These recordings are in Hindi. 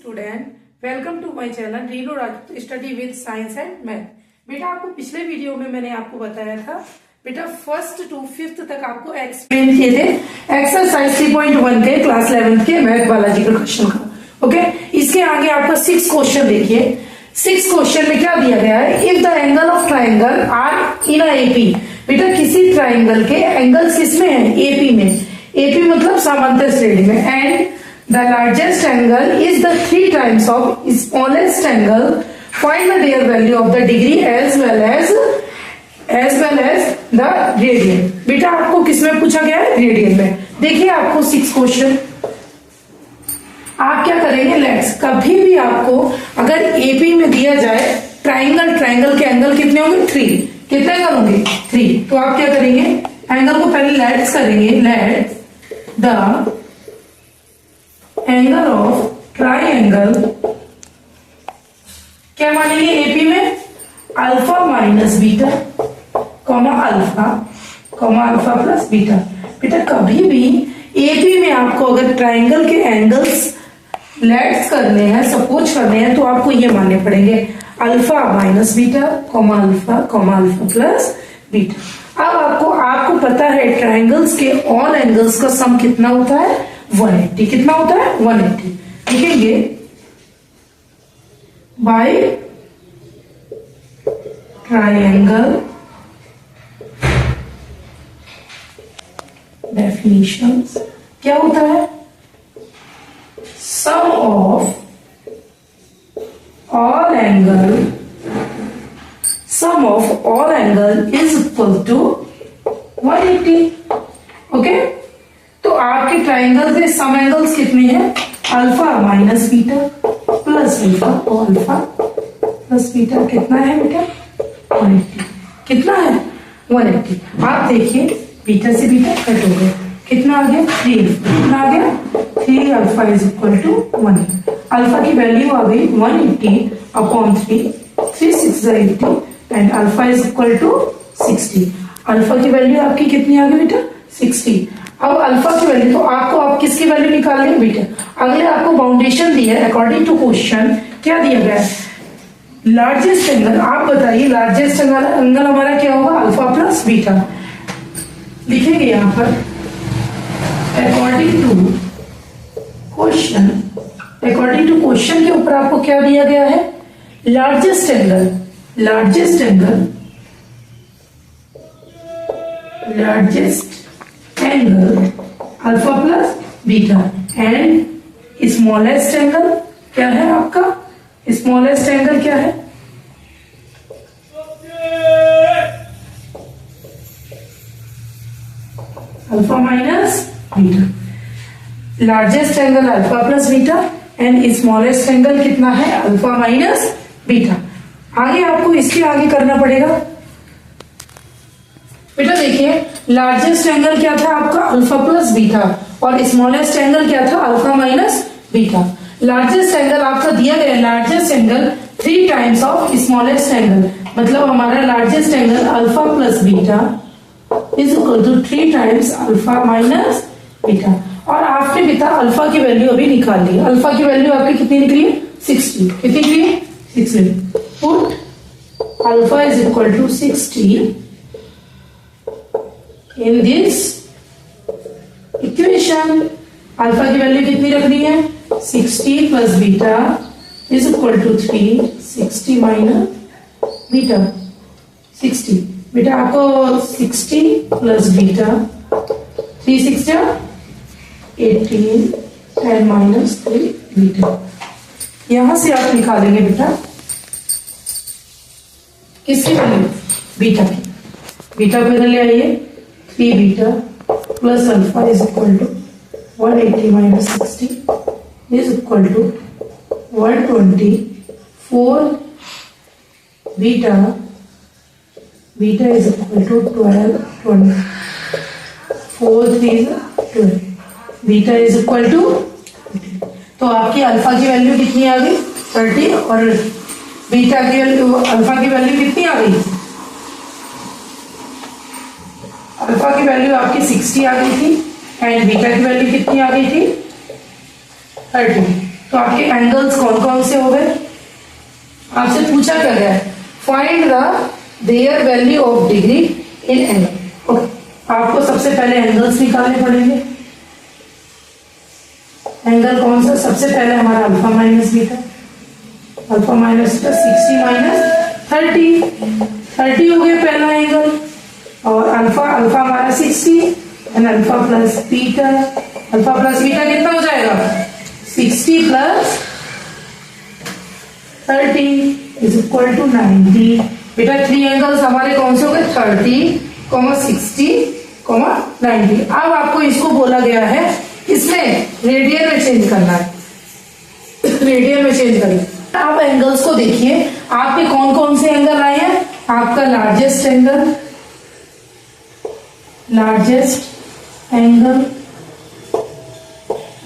Student, welcome to my channel Reenu Rajput study with science and math. बेटा आपको पिछले वीडियो में मैंने आपको बताया था बेटा फर्स्ट टू फिफ्थ तक आपको एक्सप्लेन किए थे एक्सरसाइज 3.1 के क्लास 11 के मैथ बायोलॉजिकल क्वेश्चन का। ओके, इसके आगे आपका 6 क्वेश्चन देखिए। 6 क्वेश्चन में क्या दिया गया है, if the angle of triangle are in AP. बेटा किसी ट्राइंगल के एंगल्स किसमें है, एपी में। एपी मतलब समांतर श्रेणी में। And the largest angle is the 3 times of smallest angle. Find the their value of the degree as well as the radian. बेटा आपको किसमें पूछा गया है, रेडियन में। देखिए आपको 6 क्वेश्चन, आप क्या करेंगे, लेट्स कभी भी आपको अगर एपी में दिया जाए ट्राइंगल के एंगल कितने होंगे, 3। कितने एंगल होंगे, 3। तो आप क्या करेंगे, एंगल को पहले लेट्स करेंगे, let's the angle of triangle क्या मानेंगे, एपी में alpha minus beta alpha plus beta. बेटा कभी भी एपी में आपको अगर ट्राइंगल के एंगल्स लेट्स करने हैं, सपोज करने हैं, तो आपको ये मानने पड़ेंगे alpha minus beta alpha plus beta. अब आपको पता है ट्राइंगल्स के ऑल एंगल्स का सम कितना होता है, 180। कितना होता है, 180। लिखेंगे बाय ट्राइंगल डेफिनेशंस क्या होता है, sum of all angle is equal to 180। Okay, तो आपके ट्राइंगल के सम एंगल्स कितने हैं, alpha minus beta plus alpha और अल्फा प्लस बीटा। कितना है बेटा, 180। कितना है, 180। आप देखिए बीटा से बीटा कट हो गया, कितना आ गया, 3। कितना आ गया, 3 alpha is equal to 1। Alpha की वैल्यू आ गई 180 upon 3 6 80 and alpha is equal to 60। Alpha की वैल्यू आपकी कितनी आ गई बेटा, 60। अब अल्फा की वैल्यू, तो आप किसकी वैल्यू निकाल लेंगे बेटा, अगले आपको बाउंडेशन दिया है। अकॉर्डिंग टू क्वेश्चन क्या दिया गया है, लार्जेस्ट एंगल। आप बताइए लार्जेस्ट एंगल हमारा क्या होगा, अल्फा प्लस बीटा। लिखेंगे यहां पर अकॉर्डिंग टू क्वेश्चन के ऊपर आपको क्या दिया गया है, largest angle alpha plus beta and smallest angle क्या है आपका, स्मॉलेस्ट एंगल क्या है, alpha minus beta. Largest angle alpha plus beta and smallest angle कितना है, अल्फा माइनस बीटा। आगे आपको इसके आगे करना पड़ेगा बेटा। देखिए लार्जेस्ट एंगल क्या था आपका, अल्फा प्लस बीटा, और स्मॉलेस्ट एंगल क्या था, alpha minus beta. Largest angle आपका दिया गया, largest angle 3 times of smallest angle, मतलब हमारा largest angle alpha plus beta is equal to 3 times alpha minus beta. और आपने बेटा अल्फा की वैल्यू अभी निकाल ली। अल्फा की वैल्यू आपकी कितनी निकली है, 60। कितनी निकली है, 60। Put alpha is equal to 60 in this equation। Alpha की वैल्यू कितनी रखनी है, 60 plus beta is equal to 3 60 minus beta 60। बेटा आपको 60 plus beta 3 6 18 and minus 3 beta. यहां से आप निकालेंगे बेटा किसकी वैल्यू, बीटा की। बीटा को इधर ले आइए, 3 beta plus alpha is equal to 180 minus 60 is equal to 124 beta is equal to 12 20 4 3 12 beta is equal to. तो आपकी अल्फा की वैल्यू कितनी आ गई, 30, और बीटा की वैल्यू, अल्फा की वैल्यू कितनी आ गई, अल्फा की वैल्यू आपकी 60 आ गई थी एंड बीटा की वैल्यू कितनी आ गई थी, 30। तो आपके एंगल्स कौन कौन से हो गए? आपसे पूछा क्या गया है? Find the their value of degree in angle. Okay, आपको सबसे पहले एंगल्स निकालने पड़ेंगे। एंगल कौन सा? सबसे पहले हमारा alpha minus beta, alpha minus beta 60 minus 30 हो गया पहला एंगल, और अल्फा हमारा 60 and alpha plus beta, alpha plus beta कितना हो जाएगा? 60 प्लस 30 इज इक्वल टू 90। बेटा 3 एंगल्स हमारे कौन से हो गए? 30, 60, 90। अब आपको इसको बोला गया है इसमें रेडियन में चेंज करना है, रेडियन में चेंज करिए। आप एंगल्स को देखिए, आपके कौन कौन से एंगल आए हैं? आपका largest angle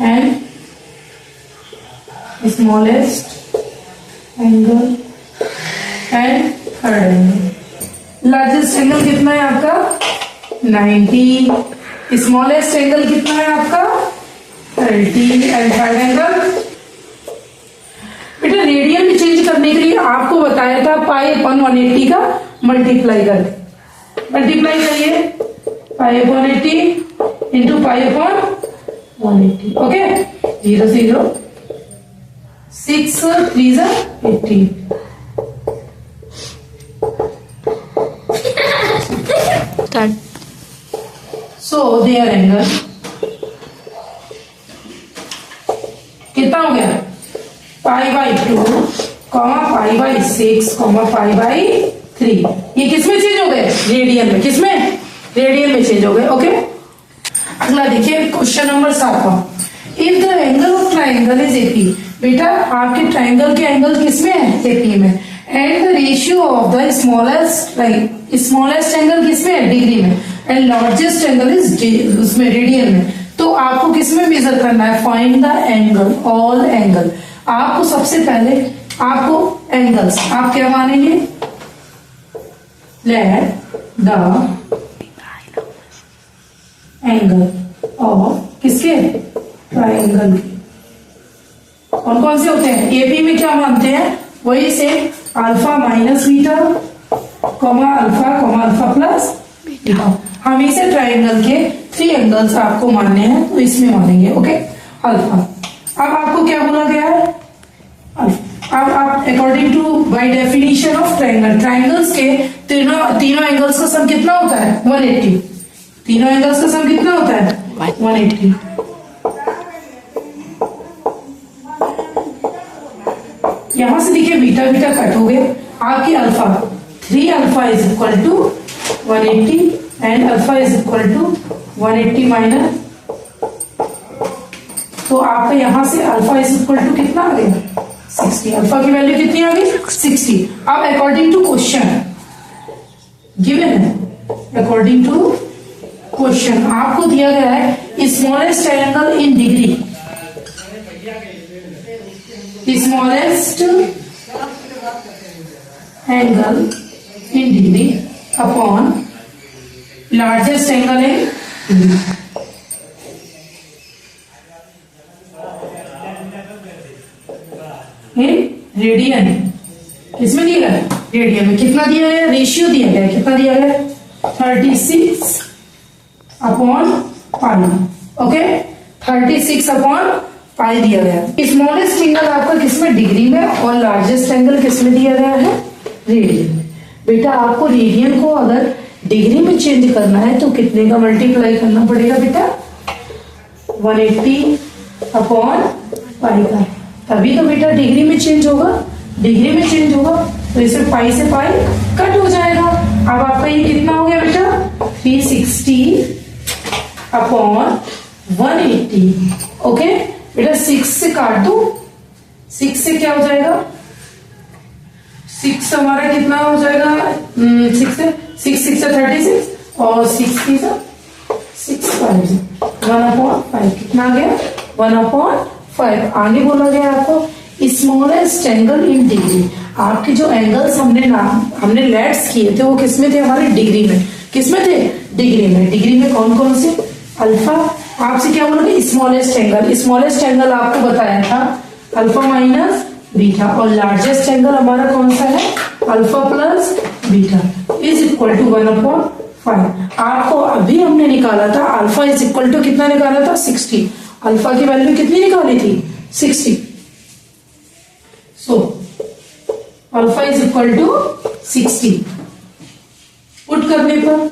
and smallest angle and third angle. Largest angle कितना है आपका? 90। स्मॉलेस्ट एंगल कितना है आपका? 30 एंड थर्ड एंगल। बेटा रेडियन में चेंज करने के लिए आपको बताया था पाई अपॉन 180 का मल्टीप्लाई करिए, pi upon 80 into pi upon 180। Okay, 0 0 6 3 80। So their angle कितना हो गया? Pi by 2, pi by 6, pi by 3। ये किसमें चेंज हो गए? रेडियन में। किसमें? रेडियन में चेंज हो गए। ओके, अगला देखिए question number 7। If the angle of triangle is 80। बेटा आपके ट्राइंगल के एंगल किसमें है? 80 में। And the ratio of the smallest angle किसमें है? डिग्री में। एंड लार्जेस्ट एंगल इज उसमें रेडियन में। तो आपको किसमें मेजर करना है? Find the angle, all angle. आपको सबसे पहले आपको एंगल्स आप क्या मानेंगे? लेट द एंगल ऑफ किसके? ट्राइंगल के। कौन कौन से होते हैं? एपी में क्या मानते हैं? वही से alpha minus beta, alpha plus beta. हम इसे ट्राइंगल के 3 एंगल्स आपको मानने हैं, तो इसमें मानेंगे। Okay, alpha. अब आपको क्या बोला गया है? अब आप according to by definition of triangles के तीनों एंगल्स का सम कितना होता है? 180। तीनों एंगल्स का सम कितना होता है? 180। यहां से देखिए बीटा कट हो गए। आपकी alpha 3 alpha is equal to 180 and alpha is equal to 180 minus, तो आपका यहां से अल्फा इज इक्वल टू कितना आ गया? 60। अल्फा की वैल्यू कितनी आ गई? 60। अब अकॉर्डिंग टू क्वेश्चन गिवन है, अकॉर्डिंग टू क्वेश्चन आपको दिया गया है smallest angle in degree, smallest angle in degree upon largest angle in radian. किसमें दिया गया? रेडियन में। कितना दिया गया? रेशियो दिया गया। कितना दिया गया? 36 upon pi. Okay, 36 upon pi दिया गया। स्मॉलेस्ट एंगल आपका किसमें? डिग्री में। और लार्जेस्ट एंगल किसमें दिया गया है? रेडियन में। बेटा आपको रेडियन को अगर डिग्री में चेंज करना है तो कितने का मल्टीप्लाई करना पड़ेगा बेटा? 180 अपॉन पाई का, तभी तो बेटा डिग्री में चेंज होगा। डिग्री में चेंज होगा तो इसे पाई से पाई कट हो जाएगा। अब आपका ये कितना हो गया बेटा? 360 अपॉन 180। ओके बेटा 6 से काट दो, 6 से क्या हो जाएगा? 6 हमारा कितना हो जाएगा? 6 से 36 और 6 1/5 कितना आ गया? 1/5। आगे बोला गया आपको स्मॉलेस्ट एंगल इन डिग्री। आपके जो एंगल्स हमने लेट्स किए थे वो किसमें थे? हमारे डिग्री में। किसमें थे? डिग्री में। डिग्री में कौन कौन से? अल्फा। आपसे क्या बोला? Smallest angle. स्मॉलेस्ट एंगल आपको बताया था अल्फा माइनस बीटा, और लार्जेस्ट एंगल हमारा कौन सा है, alpha plus beta is equal to 1/5। आपको अभी हमने निकाला था अल्फा इज इक्वल टू कितना निकाला था, 60। अल्फा की वैल्यू कितनी निकाली थी, 60। So alpha is equal to 60। Put करने पर,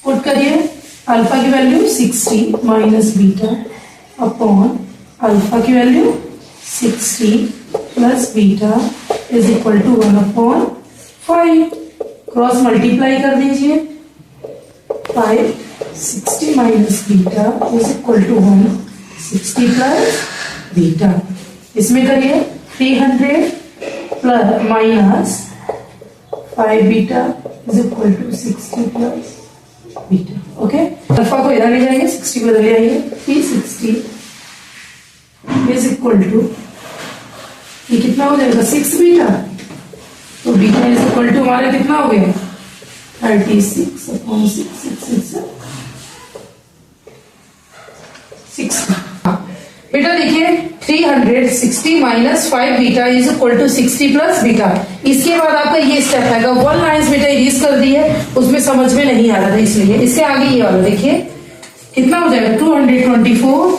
पुट करिए, अल्फा की value 60 minus beta upon alpha की value 60 plus beta is equal to 1/5। Cross multiply कर दीजिए, 5 60 minus beta is equal to 1 60 plus beta. इसमें करिए 300 plus minus 5 beta is equal to 60 plus beta. Okay, alpha को इधर ले जाएंगे, 60 को इधर ले आइए, 360 इज इक्वल टू, ये कितना हो जाएगा, 6 बीटा, तो बीटा इज इक्वल टू हमारा कितना हो गया, 36 अपॉन 6। बेटा देखिए 360 minus 5 beta is equal to 60 plus beta. इसके बाद आपका ये स्टेप आएगा, 1 लाइन्स बेटा इरेज कर दी है, उसमें समझ में नहीं आ रहा था, इसलिए इससे आगे ये वाला देखिए कितना हो जाएगा, 224।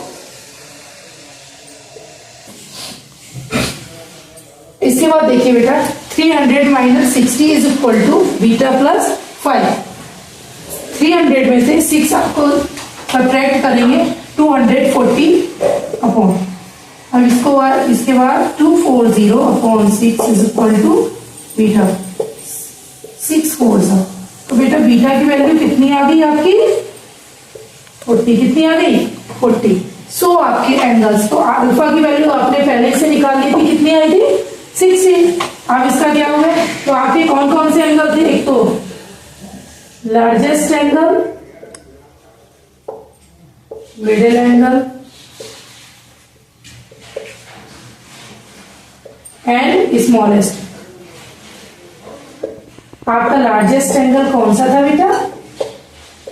इसके बाद देखिए बेटा 300 minus 60 is equal to beta plus 5। 300 में से 6 आपको सब्ट्रैक्ट करेंगे, 240 अपॉन, अब इसके बाद 240 upon 6 is equal to beta 6 4। तो बेटा बीटा की वैल्यू कितनी आ गई आपकी, 40। कितनी आ गई, 40। सो आपके एंगल्स, तो अल्फा की वैल्यू आपने पहले से निकाल ली थी, कितनी आई थी, 60। अब इसका क्या हुआ, तो आपके कौन कौन से एंगल थे, एक तो largest angle, middle angle and smallest. आपका लार्जेस्ट एंगल कौन सा था बेटा,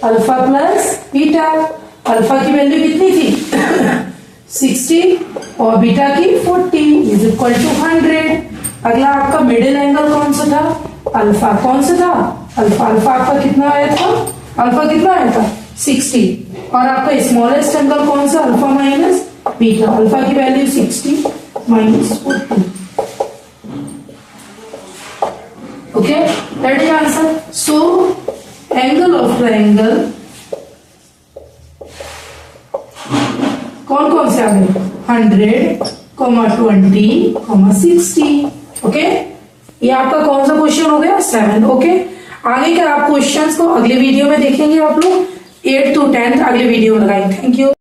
अल्फा प्लस बीटा। अल्फा की वैल्यू कितनी थी 60 और बीटा की 40 इज इक्वल टू 100। अगला आपका मिडिल एंगल कौन सा था, अल्फा कौन सा था, अल्फा आपका कितना आया था, अल्फा कितना आया था 60। और आपका स्मॉलेस्ट एंगल कौन सा, अल्फा माइनस बीटा। अल्फा की value 60 minus 40। Okay, that is answer. So angle of triangle कौन कौन से आ गए, 100, 20, 60। ओके, ये आपका कौन सा क्वेश्चन हो गया, 7। ओके, आगे के आप क्वेश्चंस को अगले वीडियो में देखेंगे, आप लोग 8 to 10 अगले वीडियो में लगाएंगे। Thank you.